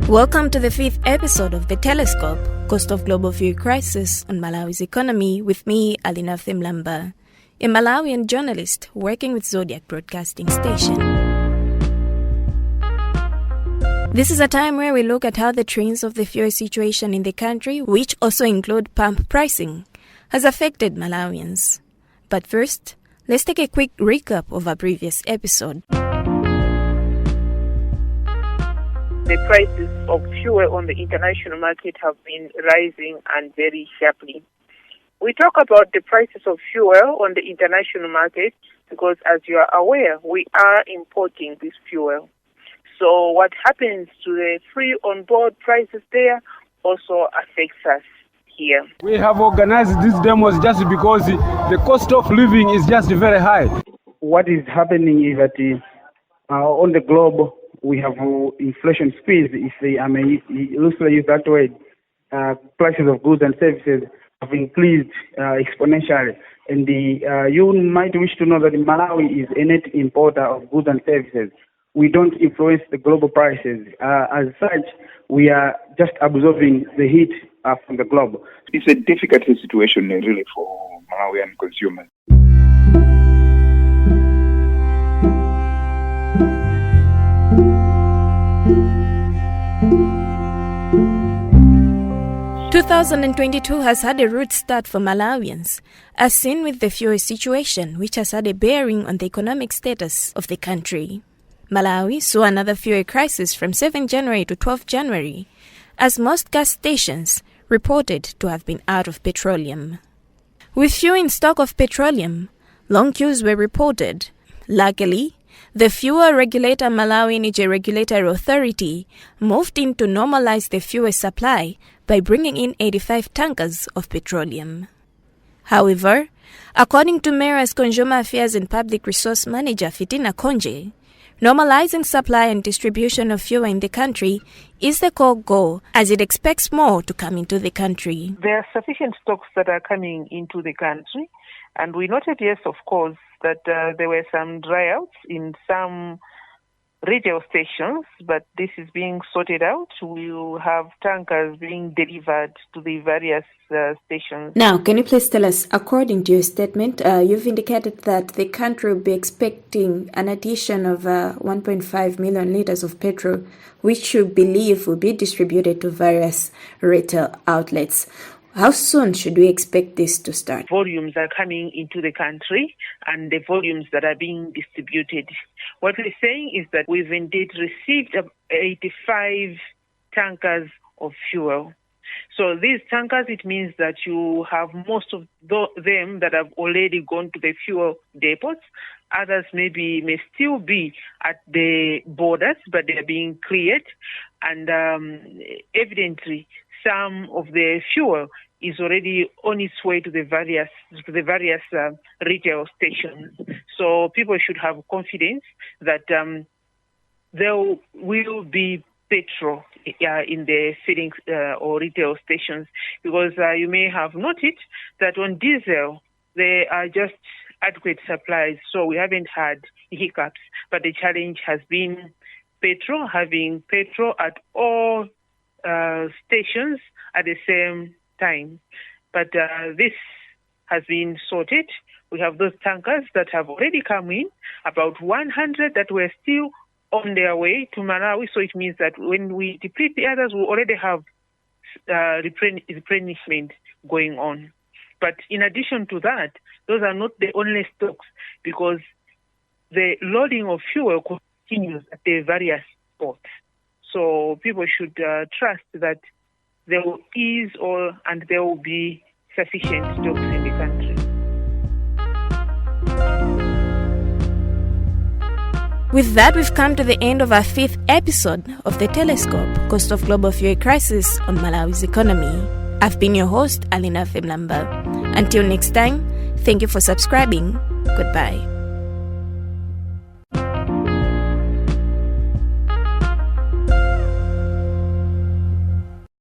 Welcome to the 5th episode of The Telescope, Cost of Global Fuel Crisis on Malawi's Economy, with me, Alinafe Mlamba, a Malawian journalist working with Zodiac Broadcasting Station. This is a time where we look at how the trends of the fuel situation in the country, which also include pump pricing, has affected Malawians. But first, let's take a quick recap of our previous episode. The prices of fuel on the international market have been rising and very sharply. We talk about the prices of fuel on the international market because, as you are aware, we are importing this fuel. So what happens to the free on-board prices there also affects us here. We have organized these demos just because the cost of living is just very high. What is happening is that on the globe, we have inflation squeeze, if I may loosely use that word. Prices of goods and services have increased exponentially. And you might wish to know that Malawi is a net importer of goods and services. We don't influence the global prices. As such, we are just absorbing the heat from the globe. It's a difficult situation really for Malawian consumers. – 2022 has had a rude start for Malawians, as seen with the fuel situation, which has had a bearing on the economic status of the country. Malawi saw another fuel crisis from 7 January to 12 January, as most gas stations reported to have been out of petroleum. With few in stock of petroleum, long queues were reported. Luckily, the fuel regulator Malawi Energy Regulatory Authority moved in to normalize the fuel supply by bringing in 85 tankers of petroleum. However, according to MERA's Consumer Affairs and Public Resource Manager Fitina Khonje, normalizing supply and distribution of fuel in the country is the core goal, as it expects more to come into the country. There are sufficient stocks that are coming into the country, and we noted, yes, of course, that there were some dryouts in some retail stations, but this is being sorted out. We will have tankers being delivered to the various stations. Now, can you please tell us, according to your statement, you've indicated that the country will be expecting an addition of 1.5 million liters of petrol, which you believe will be distributed to various retail outlets. How soon should we expect this to start? Volumes are coming into the country and the volumes that are being distributed. What we're saying is that we've indeed received 85 tankers of fuel. So these tankers, it means that you have most of them that have already gone to the fuel depots. Others may still be at the borders, but they are being cleared. And evidently, some of the fuel is already on its way to the various retail stations. So people should have confidence that there will be petrol in the filling or retail stations, because you may have noted that on diesel there are just adequate supplies, so we haven't had hiccups. But the challenge has been having petrol at all stations at the same time. But this has been sorted. We have those tankers that have already come in, about 100 that were still on their way to Malawi. So it means that when we deplete the others, we already have replenishment going on. But in addition to that, those are not the only stocks, because the loading of fuel continues at the various ports. So people should trust that there will ease and there will be sufficient stocks in the country. With that, we've come to the end of our 5th episode of The Telescope, Cost of Global Fuel Crisis on Malawi's Economy. I've been your host, Alinafe Mlamba. Until next time, thank you for subscribing. Goodbye.